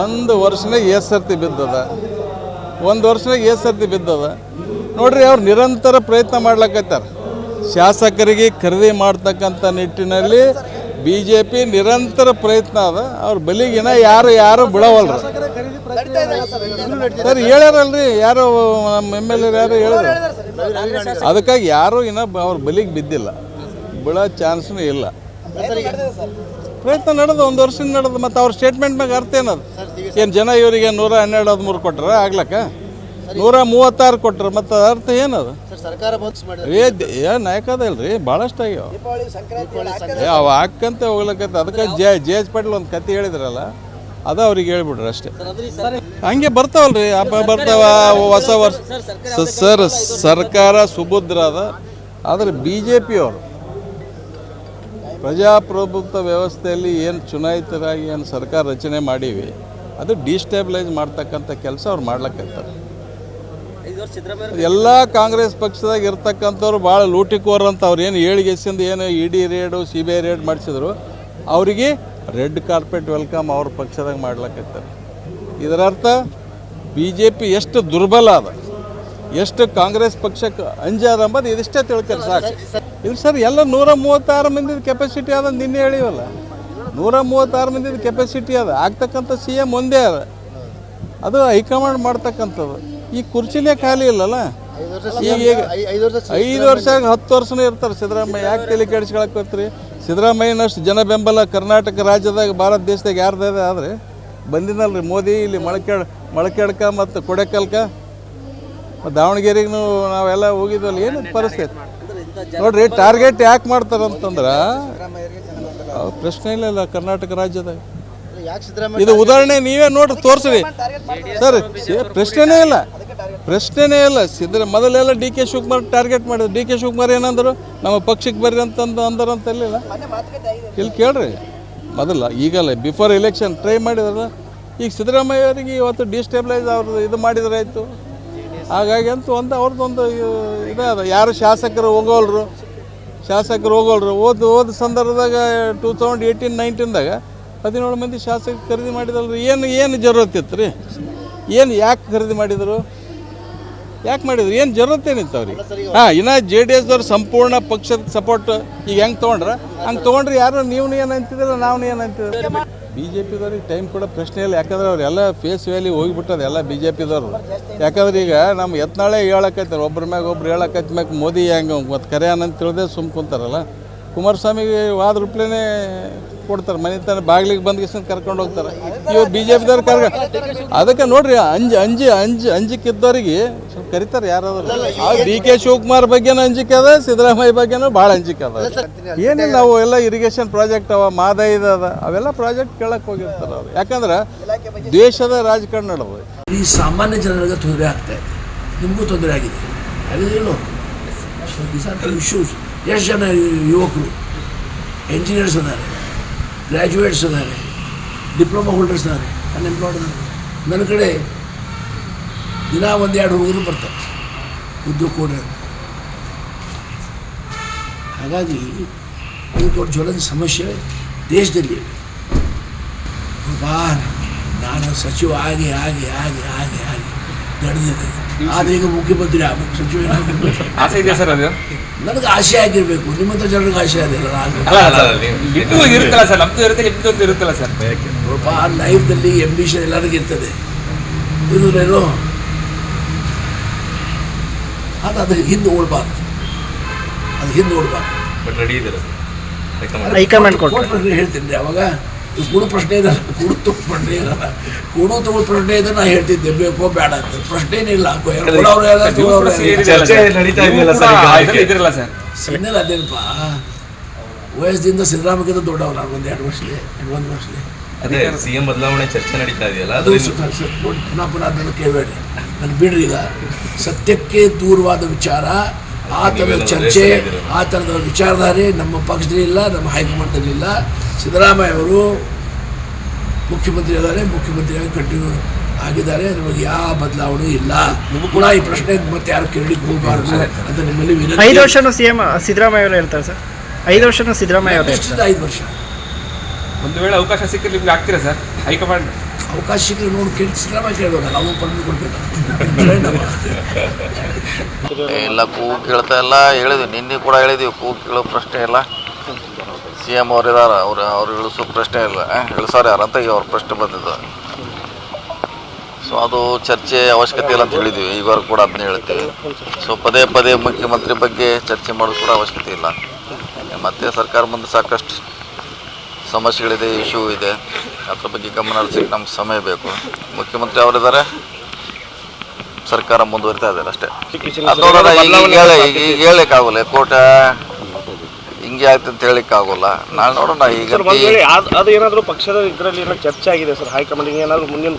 ಒಂದು ವರ್ಷನೇ ಏಸ್ ಸರ್ತಿ ಬಿದ್ದದ, ಒಂದು ವರ್ಷನಾಗ ಏಸ್ ಸರ್ತಿ ಬಿದ್ದದ ನೋಡ್ರಿ. ಅವ್ರು ನಿರಂತರ ಪ್ರಯತ್ನ ಮಾಡ್ಲಕತ್ತಾರ. ಶಾಸಕರಿಗೆ ಖರೀದಿ ಮಾಡ್ತಕ್ಕಂಥ ನಿಟ್ಟಿನಲ್ಲಿ BJP ನಿರಂತರ ಪ್ರಯತ್ನ ಅದ. ಅವ್ರ ಬಲಿಗಿನ ಯಾರು ಬಿಡವಲ್ರಿ ಸರ್. ಹೇಳ್ಯಾರಲ್ರಿ ಯಾರು ನಮ್ಮ MLA ಯಾರು ಹೇಳಿದ್ರು. ಅದಕ್ಕಾಗಿ ಯಾರು ಅವ್ರ ಬಲಿಗೆ ಬಿದ್ದಿಲ್ಲ, ಬಿಡೋ ಚಾನ್ಸ್ನೂ ಇಲ್ಲ. ಪ್ರಯತ್ನ ನಡೆದು ಒಂದು ವರ್ಷದಿಂದ ನಡೆದು. ಮತ್ತು ಅವ್ರ ಸ್ಟೇಟ್ಮೆಂಟ್ ಮ್ಯಾಗ ಅರ್ಥ ಏನದು? ಏನು ಜನ ಇವರಿಗೆ 112, 13 ಕೊಟ್ರ ಆಗ್ಲಕ್ಕ 136 ಕೊಟ್ರ, ಮತ್ತು ಅರ್ಥ ಏನದು? ಏನು ನಾಯಕದಲ್ರಿ ಭಾಳಷ್ಟು ಆಗ್ಯಾವ ಅವು ಹಾಕಂತ ಹೋಗ್ಲಕ್ಕೈತೆ. ಅದಕ್ಕೆ JH ಪಾಟೀಲ್ ಒಂದು ಕತೆ ಹೇಳಿದ್ರಲ್ಲ, ಅದು ಅವ್ರಿಗೆ ಹೇಳ್ಬಿಡ್ರಿ ಅಷ್ಟೇ. ಹಂಗೆ ಬರ್ತಾವಲ್ರಿ ಹಬ್ಬ ಬರ್ತಾವ ಹೊಸ ವರ್ಷ. ಸರ್ ಸರ್ಕಾರ ಸುಭದ್ರ ಅದ, ಆದರೆ BJP ಅವರು ಪ್ರಜಾಪ್ರಭುತ್ವ ವ್ಯವಸ್ಥೆಯಲ್ಲಿ ಏನು ಚುನಾಯಿತರಾಗಿ ಏನು ಸರ್ಕಾರ ರಚನೆ ಮಾಡೀವಿ, ಅದು ಡಿಸ್ಟೇಬಲೈಸ್ ಮಾಡ್ತಕ್ಕಂಥ ಕೆಲಸ ಅವ್ರು ಮಾಡ್ಲಕ್ಕೈತಾರೆ. ಎಲ್ಲ ಕಾಂಗ್ರೆಸ್ ಪಕ್ಷದಾಗ ಇರ್ತಕ್ಕಂಥವ್ರು ಭಾಳ ಲೂಟಿಕೋರ್ ಅಂತ ಅವ್ರು ಏನು ಏಳಿಗೆಸಿಂದ ಏನು ED ರೇಡು CBI ರೇಡ್ ಮಾಡಿಸಿದ್ರು, ಅವರಿಗೆ ರೆಡ್ ಕಾರ್ಪೆಟ್ ವೆಲ್ಕಮ್ ಅವ್ರ ಪಕ್ಷದಾಗ ಮಾಡ್ಲಕ್ಕೈತಾರೆ. ಇದರರ್ಥ BJP ಎಷ್ಟು ದುರ್ಬಲ ಅದ, ಎಷ್ಟು ಕಾಂಗ್ರೆಸ್ ಪಕ್ಷಕ್ಕೆ ಅಂಜಾದ ಅಂಬದು ಇದಿಷ್ಟೇ ತಿಳ್ತಾರೆ ಸಾಕು. ಇದು ಸರ್ ಎಲ್ಲ 136 ಮಂದಿದ ಕೆಪಾಸಿಟಿ ಅದ. ನಿನ್ನೆ ಹೇಳಿವಲ್ಲ, 136 ಮಂದಿದ ಕೆಪಾಸಿಟಿ ಅದ. ಆಗ್ತಕ್ಕಂಥ CM ಒಂದೇ ಅದ, ಅದು ಹೈಕಮಾಂಡ್ ಮಾಡ್ತಕ್ಕಂಥದ್ದು. ಈ ಕುರ್ಚಿನೇ ಖಾಲಿ ಇಲ್ಲಲ್ಲ. ಈಗ 5 ವರ್ಷ 10 ವರ್ಷನೇ ಇರ್ತಾರೆ ಸಿದ್ದರಾಮಯ್ಯ. ಯಾಕೆ ತಲೆ ಕೆಡಿಸ್ಕೊಳಕ್ಕೆ ಹೋಗ್ತೀರಿ? ಸಿದ್ದರಾಮಯ್ಯನಷ್ಟು ಜನ ಬೆಂಬಲ ಕರ್ನಾಟಕ ರಾಜ್ಯದಾಗ ಭಾರತ ದೇಶದಾಗ ಯಾರ್ದಾದೆ ಆದರೆ ಬಂದಿನಲ್ರಿ ಮೋದಿ. ಇಲ್ಲಿ ಮೊಳಕೆಡ್ಕ ಮತ್ತು ಕೊಡೆಕಲ್ಕ ಮತ್ತು ದಾವಣಗೆರೆಗೂ ನಾವೆಲ್ಲ ಹೋಗಿದ್ವಲ್ಲ. ಏನು ಪರಿಸ್ಥಿತಿ ನೋಡ್ರಿ. ಟಾರ್ಗೆಟ್ ಯಾಕೆ ಮಾಡ್ತಾರಂತಂದ್ರೆ ಪ್ರಶ್ನೆ ಇಲ್ಲ ಕರ್ನಾಟಕ ರಾಜ್ಯದಾಗ. ಇದು ಉದಾಹರಣೆ ನೀವೇ ನೋಡ್ರಿ, ತೋರಿಸ್ರಿ ಸರ್. ಪ್ರಶ್ನೆನೇ ಇಲ್ಲ. ಮೊದಲೆಲ್ಲ DK ಶಿವಕುಮಾರ್ ಟಾರ್ಗೆಟ್ ಮಾಡಿದ್ರು. DK ಶಿವಕುಮಾರ್ ಏನಂದ್ರು, ನಮ್ಮ ಪಕ್ಷಕ್ಕೆ ಬರ್ರಿ ಅಂದ್ರಂತಲ್ಲಿಲ್ಲ. ಇಲ್ಲಿ ಕೇಳ್ರಿ, ಮೊದಲ ಈಗಲ್ಲ ಬಿಫೋರ್ ಎಲೆಕ್ಷನ್ ಟ್ರೈ ಮಾಡಿದ್ರಲ್ಲ. ಈಗ ಸಿದ್ದರಾಮಯ್ಯ ಅವರಿಗೆ ಇವತ್ತು ಡಿಸ್ಟೇಬಲೈಸ್ ಅವ್ರದ್ದು ಇದು ಮಾಡಿದ್ರಾಯ್ತು. ಹಾಗಾಗಿ ಅಂತೂ ಅವ್ರದ್ದೊಂದು ಇದಾದ. ಯಾರು ಶಾಸಕರು ಹೋಗೋಲ್ರು. ಹೋದ ಸಂದರ್ಭದಾಗ 2018-19ದಾಗ 17 ಮಂದಿ ಶಾಸಕರು ಖರೀದಿ ಮಾಡಿದಲ್ರಿ. ಏನು ಜರೂರತ್ತಿತ್ತು ರೀ? ಯಾಕೆ ಖರೀದಿ ಮಾಡಿದರು? ಏನು ಜರೂರತ್ತೇನಿತ್ತು ಅವ್ರಿಗೆ? ಇನ್ನು JDSದವ್ರು ಸಂಪೂರ್ಣ ಪಕ್ಷದ ಸಪೋರ್ಟ್ ಈಗ ಹೆಂಗೆ ತೊಗೊಂಡ್ರೆ ಯಾರು ನೀವು ಏನು ಅಂತಿದ್ರಲ್ಲ, ನಾವು ಏನು ಅಂತಿದ್ರು. BJPದವ್ರಿಗೆ ಟೈಮ್ ಕೊಡೋ ಪ್ರಶ್ನೆ ಇಲ್ಲ. ಯಾಕಂದ್ರೆ ಅವರೆಲ್ಲ ಫೇಸ್ ವ್ಯಾಲಿ ಹೋಗಿಬಿಟ್ಟದ ಎಲ್ಲ BJPದವ್ರು. ಯಾಕಂದ್ರೆ ಈಗ ನಮ್ಮ ಯತ್ನಾಳೆ ಹೇಳಕೈತಾರೆ, ಒಬ್ಬರ ಮ್ಯಾಗ ಒಬ್ರು ಹೇಳಕೈತ ಮ್ಯಾಗ ಮೋದಿ ಹೆಂಗೆ ಮತ್ತು ಕರೆಯಾನ ಅಂತ ತಿಳಿದೇ ಸುಮ್ಮ ಕುಂತಾರಲ್ಲ. ಕುಮಾರಸ್ವಾಮಿಗೆ ವಾದ ರೂಪ್ಲೇನೆ ಕೊಡ್ತಾರೆ, ಮನೆ ತನ ಬಾಗಿಲಿಗೆ ಬಂದು ಕರ್ಕೊಂಡು ಹೋಗ್ತಾರೆ. ಇವಾಗ BJPದವ್ರು ಅದಕ್ಕೆ ನೋಡ್ರಿ ಅಂಜಿಕಿದ್ದವ್ರಿಗೆ ಸ್ವಲ್ಪ ಕರಿತಾರೆ ಯಾರಾದ್ರು. DK ಶಿವಕುಮಾರ್ ಬಗ್ಗೆನೂ ಅಂಜಿಕೆ ಅದ, ಸಿದ್ದರಾಮಯ್ಯ ಬಗ್ಗೆನೂ ಭಾಳ ಅಂಜಿಕೆ ಅದ. ಏನಿಲ್ಲ, ನಾವು ಎಲ್ಲ ಇರಿಗೇಷನ್ ಪ್ರಾಜೆಕ್ಟ್ ಅವ, ಮಾದಾಯಿದ ಅದ, ಅವೆಲ್ಲ ಪ್ರಾಜೆಕ್ಟ್ ಕೇಳಕ್ಕೆ ಹೋಗಿರ್ತಾರೆ ಅವ್ರು. ಯಾಕಂದ್ರೆ ದೇಶದ ರಾಜಕಾರಣ ನಡೆದು ಈ ಸಾಮಾನ್ಯ ಜನರಿಗೆ ತೊಂದರೆ ಆಗ್ತಾ ಇದೆ, ನಿಮಗೂ ತೊಂದರೆ ಆಗಿದೆ. ಅದೇನು ಇಶ್ಯೂಸ್. ಎಷ್ಟು ಜನ ಯುವಕರು ಎಂಜಿನಿಯರ್ಸ್ ಅದಾರೆ, ಗ್ರ್ಯಾಜುಯೇಟ್ಸ್ ಅದಾರೆ, ಡಿಪ್ಲೊಮಾ ಹೋಲ್ಡರ್ಸ್ ಅದಾರೆ, ಅನ್ಎಂಪ್ಲಾಯ್ಡ್ ಅದಾರೆ. ನನ್ನ ಕಡೆ ದಿನ 1-2 ಹುಡುಗರು ಬರ್ತಾರೆ ಉದ್ಯೋಗ ಕೊಡ್ರಿ ಅಂತ. ಹಾಗಾಗಿ ಇದು ದೊಡ್ಡ ಜ್ವಲಂತ ಸಮಸ್ಯೆ ದೇಶದಲ್ಲಿ. ನಾನು ಸಚಿವ ಆಗಿ ನಡೆದಿದ್ದೆ. ಆದರೆ ಈಗ ಮುಖ್ಯಮಂತ್ರಿ ಸಚಿವ ಆಸೆ ಇದೆ ಸರ್. ಅದು ನನಗೆ ಆಸೆ ಆಗಿರಬೇಕು, ನಿಮ್ಮಂಥ ಜನರಿಗೆ ಆಸೆ ಆಗಿಲ್ಲ. ಲೈಫ್ನಲ್ಲಿ ಎಂಬಿಷನ್ ಎಲ್ಲರಿಗೂ ಇರ್ತದೆ, ಇರೋದೇನೋ ಅದು ಹಿಂದೆ ಓಡಬಾರ್ದು. ಬಟ್ ರೆಡಿ ಇದೆ ಹೈಕಮಾಂಡ್ ಕೊಟ್ಟರೆ ಹೇಳ್ತೀನಿ. ಅವಾಗ ಕೂಡು ಪ್ರಶ್ನೆ ಇದೆ, ಕೂಡು ಪ್ರಶ್ನೆ ಇದೆ. ನಾ ಹೇಳ್ತಿದ್ದೆ ಬೇಕೋ ಬೇಡ ಅಂತ. ಪ್ರಶ್ನೆನೇ ಇಲ್ಲ. ಅದೇನಪ್ಪ, ವಯಸ್ಸಿಂದ ಸಿದ್ದರಾಮಯ್ಯಗಿಂತ ದೊಡ್ಡವ ನಾನು 1 ವರ್ಷಲೇ. ಅದೇ CM ಬದಲಾವಣೆ ಚರ್ಚೆ ನಡೀತಾ ಇದೆಯಲ್ಲ, ಅದು ಪುನಃ ಅದನ್ನು ಕೇಳಬೇಡಿ. ನಾನು ಬಿಡ್ರಿ. ಈಗ ಸತ್ಯಕ್ಕೆ ದೂರವಾದ ವಿಚಾರ, ಆ ಥರದ ಚರ್ಚೆ, ಆ ಥರದ ವಿಚಾರಧಾರೆ ನಮ್ಮ ಪಕ್ಷದಲ್ಲಿ ಇಲ್ಲ, ನಮ್ಮ ಹೈಕಮಾಂಡ್ದಲ್ಲಿ ಇಲ್ಲ. ಸಿದ್ದರಾಮಯ್ಯ ಅವರು ಮುಖ್ಯಮಂತ್ರಿ ಆಗಿದ್ದಾರೆ, ಮುಖ್ಯಮಂತ್ರಿಯಾಗಿ ಕಂಟಿನ್ಯೂ ಆಗಿದ್ದಾರೆ. ನಮಗೆ ಯಾವ ಬದಲಾವಣೆ ಇಲ್ಲ. ನಿಮಗೂ ಕೂಡ ಈ ಪ್ರಶ್ನೆ ಮತ್ತೆ ಯಾರು ಕೇಳಲಿಕ್ಕೆ ಹೋಗಬಾರ್ದು ಅಂತ ನಿಮ್ಮಲ್ಲಿ ವಿನಂತಿ. 5 ವರ್ಷನೂ CM ಸಿದ್ದರಾಮಯ್ಯ ಅವರು ಹೇಳ್ತಾರೆ ಸರ್. 5 ವರ್ಷನೂ ಸಿದ್ದರಾಮಯ್ಯ ಅವರು 5 ವರ್ಷ ಒಂದು ವೇಳೆ ಅವಕಾಶ ಸಿಕ್ಕರೆ ನಿಮ್ಗೆ ಆಗ್ತೀರಾ ಸರ್ ಹೈಕಮಾಂಡ್? ಅವಕಾಶ ಸಿಕ್ಕರೆ ನೋಡಿ ಸಿದ್ದರಾಮಯ್ಯ ಕೇಳಬೇಕಲ್ಲ, ನಾವು ಪರ್ಮಿಟ್ ಕೊಡ್ಬೇಕು. ಇಲ್ಲ ಕೂಗು ಕೇಳ್ತಾ ಇಲ್ಲ, ಹೇಳಿದ್ವಿ ನಿನ್ನೆ ಕೂಡ ಹೇಳಿದ್ವಿ, ಕೂಗು ಕೇಳೋ ಪ್ರಶ್ನೆ ಇಲ್ಲ. ಸಿ ಎಮ್ ಅವ್ರು ಇದ್ದಾರೆ, ಅವ್ರು ಇಳಿಸೋ ಪ್ರಶ್ನೆ ಇಲ್ಲ, ಇಳಿಸೋರು ಯಾರಂತ ಈಗ ಅವ್ರ ಪ್ರಶ್ನೆ ಬಂದಿದ್ದು. ಸೊ ಅದು ಚರ್ಚೆ ಅವಶ್ಯಕತೆ ಇಲ್ಲ ಅಂತ ಹೇಳಿದ್ವಿ, ಈವರೆಗೂ ಕೂಡ ಅದನ್ನೇ ಹೇಳ್ತೀವಿ. ಸೊ ಪದೇ ಪದೇ ಮುಖ್ಯಮಂತ್ರಿ ಬಗ್ಗೆ ಚರ್ಚೆ ಮಾಡೋದು ಕೂಡ ಅವಶ್ಯಕತೆ ಇಲ್ಲ. ಮತ್ತು ಸರ್ಕಾರ ಮುಂದೆ ಸಾಕಷ್ಟು ಸಮಸ್ಯೆಗಳಿದೆ, ಇಶ್ಯೂ ಇದೆ, ಅದ್ರ ಬಗ್ಗೆ ಗಮನ ಹರಿಸಲಿಕ್ಕೆ ನಮ್ಗೆ ಸಮಯ ಬೇಕು. ಮುಖ್ಯಮಂತ್ರಿ ಅವರಿದ್ದಾರೆ, ಸರ್ಕಾರ ಮುಂದುವರಿತಾ ಇದ್ದಾರೆ ಅಷ್ಟೇ. ಅದು ನೋಡೋಣ, ಈಗ ಹೇಳಲಿಕ್ಕಾಗಲ್ಲ, ಕೋಟ ಹಿಂಗೆ ಆಯ್ತು ಅಂತ ಹೇಳಿಕ್ಕಾಗೋಲ್ಲ. ನಾಳೆ ನೋಡೋಣ. ಈಗ ಅದು ಏನಾದರೂ ಪಕ್ಷದ ಇದರಲ್ಲಿ ಏನೋ ಚರ್ಚೆ ಆಗಿದೆ ಸರ್ ಹೈಕಮಾಂಡ್ ಏನಾದರೂ ಮುಂದಿನ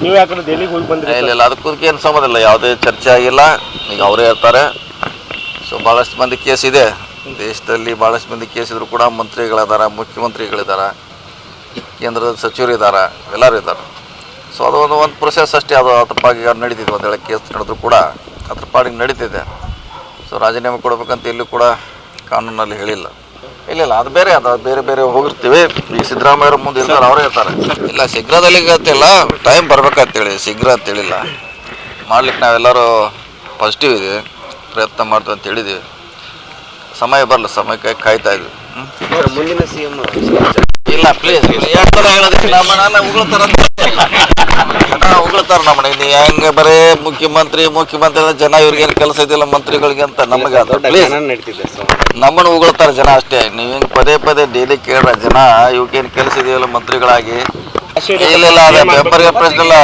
ನೀವು ಯಾಕಂದ್ರೆ ದೆಹಲಿಗೆ ಹೋಗಿ ಬಂದಿಲ್ಲ? ಇಲ್ಲ, ಅದಕ್ಕೆ ಏನು ಸಂಬಂಧ ಇಲ್ಲ, ಯಾವುದೇ ಚರ್ಚೆ ಆಗಿಲ್ಲ. ಈಗ ಅವರೇ ಹೇಳ್ತಾರೆ. ಸೊ ಭಾಳಷ್ಟು ಮಂದಿ ಕೇಸ್ ಇದೆ ದೇಶದಲ್ಲಿ, ಭಾಳಷ್ಟು ಮಂದಿ ಕೇಸ್ ಇದ್ರು ಕೂಡ ಮಂತ್ರಿಗಳಿದ್ದಾರೆ, ಮುಖ್ಯಮಂತ್ರಿಗಳಿದ್ದಾರೆ, ಕೇಂದ್ರದ ಸಚಿವರಿದ್ದಾರೆ, ಎಲ್ಲರೂ ಇದ್ದಾರೆ. ಸೊ ಅದು ಒಂದು ಪ್ರೊಸೆಸ್ ಅಷ್ಟೇ. ಅದು ಅದ್ರ ಪಾಡಿಗೆ ನಡೀತಿದೆ. ಒಂದು ವೇಳೆ ಕೇಸ್ ನಡೆದ್ರು ಕೂಡ ಅದ್ರ ಪಾಡಿಗೆ ನಡೀತಿದೆ. ಸೊ ರಾಜೀನಾಮೆ ಕೊಡಬೇಕಂತ ಎಲ್ಲೂ ಕೂಡ ಕಾನೂನಲ್ಲಿ ಹೇಳಿಲ್ಲ. ಇಲ್ಲ, ಅದು ಬೇರೆ, ಅದು ಬೇರೆ ಬೇರೆ ಹೋಗಿರ್ತೀವಿ. ಈಗ ಸಿದ್ದರಾಮಯ್ಯವ್ರ ಮುಂದೆ ಇರ್ತಾರೆ, ಅವರೇ ಇರ್ತಾರೆ. ಇಲ್ಲ, ಶೀಘ್ರದಲ್ಲಿ ಗೊತ್ತಿಲ್ಲ, ಟೈಮ್ ಬರ್ಬೇಕಂತೇಳಿ, ಶೀಘ್ರ ಅಂತೇಳಿಲ್ಲ. ಮಾಡ್ಲಿಕ್ಕೆ ನಾವೆಲ್ಲರೂ ಪಾಸಿಟಿವ್ ಇದೆ, ಪ್ರಯತ್ನ ಮಾಡ್ತೀವಿ ಅಂತ ಹೇಳಿದ್ದೀವಿ. ಸಮಯ ಬರಲ್ಲ, ಸಮಯಕ್ಕೆ ಕಾಯ್ತಾ ಇದ್ವಿ. ಮುಂದಿನ CM ಇಲ್ಲ ಪ್ಲೀಸ್, ಹೇಳ್ತಾರೆ ಹೇಳೋದಕ್ಕೆ ನಾನು ಉಗುಳ್ತಾರೆ ನಮ್ಮನೆ. ನೀವು ಹೆಂಗೆ ಬರೀ ಮುಖ್ಯಮಂತ್ರಿ ಜನ ಇವ್ರಿಗೇನು ಕೆಲಸ ಇದೆಯಲ್ಲ ಮಂತ್ರಿಗಳಿಗೆ ಅಂತ ನಮಗೆ ಅದು ಪ್ಲೀಸ್ ನಮ್ಮನ್ನು ಉಗುಳ್ತಾರೆ ಜನ ಅಷ್ಟೇ. ನೀವು ಹೆಂಗೆ ಪದೇ ಪದೇ ಡೈಲಿ ಕೇಳ್ರ ಜನ ಇವಕ್ಕೇನು ಕೆಲಸ ಇದೆಯಲ್ಲ ಮಂತ್ರಿಗಳಾಗಿ. ಇಲ್ಲ, ಅದೇ ಪೇಪರ್ಗೆ ಪ್ರಶ್ನೆ ಇಲ್ಲ,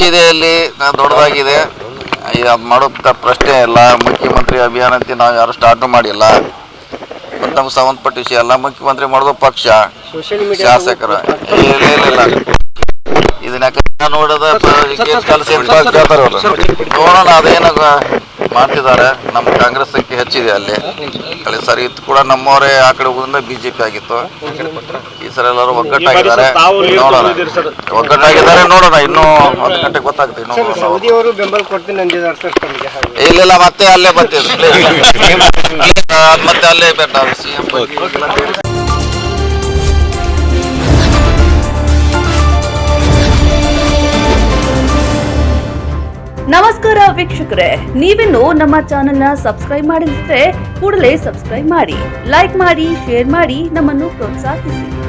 ಇದೆ ಅಲ್ಲಿ ದೊಡ್ಡದಾಗಿದೆ, ಅದು ಮಾಡೋ ಪ್ರಶ್ನೆ ಇಲ್ಲ. ಮುಖ್ಯಮಂತ್ರಿ ಅಭಿಯಾನ ಅಂತ ನಾವು ಯಾರು ಸ್ಟಾರ್ಟು ಮಾಡಿಲ್ಲ. ಮತ್ತು ನಮ್ಗೆ ಸಂಬಂಧಪಟ್ಟ ವಿಷಯ ಎಲ್ಲ ಮುಖ್ಯಮಂತ್ರಿ ಮಾಡೋದು ಪಕ್ಷ, ಶಾಸಕರು. ಇಲ್ಲ, ಇದನ್ನ ನೋಡೋದ ಕೆಲಸ ಕೇಳ್ತಾರೆ ಅವರು. ನೋಡೋಣ ಅದೇನ ಮಾಡ್ತಿದ್ದಾರೆ. ನಮ್ಮ ಕಾಂಗ್ರೆಸ್ ಸಂಖ್ಯೆ ಹೆಚ್ಚಿದೆ ಅಲ್ಲಿ. ಕಳೆ ಸರಿ ಇತ್ತು ಕೂಡ ನಮ್ಮವರೇ ಆ ಕಡೆ ಹೋಗೋದ್ರಿಂದ BJP ಆಗಿತ್ತು. ಈ ಸರಿ ಎಲ್ಲರೂ ಒಗ್ಗಟ್ಟಾಗಿದ್ದಾರೆ. ನೋಡೋಣ, ಒಗ್ಗಟ್ಟಾಗಿದ್ದಾರೆ. ನೋಡೋಣ, ಇನ್ನೂ 1 ಗಂಟೆಗೆ ಗೊತ್ತಾಗುತ್ತೆ. ಇಲ್ಲ, ಮತ್ತೆ ಅಲ್ಲೇ ಬರ್ತಿದ್ರು, ಮತ್ತೆ ಅಲ್ಲೇ ಬೇಡ CM. ನಮಸ್ಕಾರ ವೀಕ್ಷಕರೇ, ನೀವಿನ್ನು ನಮ್ಮ ಚಾನೆಲ್ನ ಸಬ್ಸ್ಕ್ರೈಬ್ ಮಾಡಿದ್ರೆ ಕೂಡಲೇ ಸಬ್ಸ್ಕ್ರೈಬ್ ಮಾಡಿ, ಲೈಕ್ ಮಾಡಿ, ಶೇರ್ ಮಾಡಿ, ನಮ್ಮನ್ನು ಪ್ರೋತ್ಸಾಹಿಸಿ.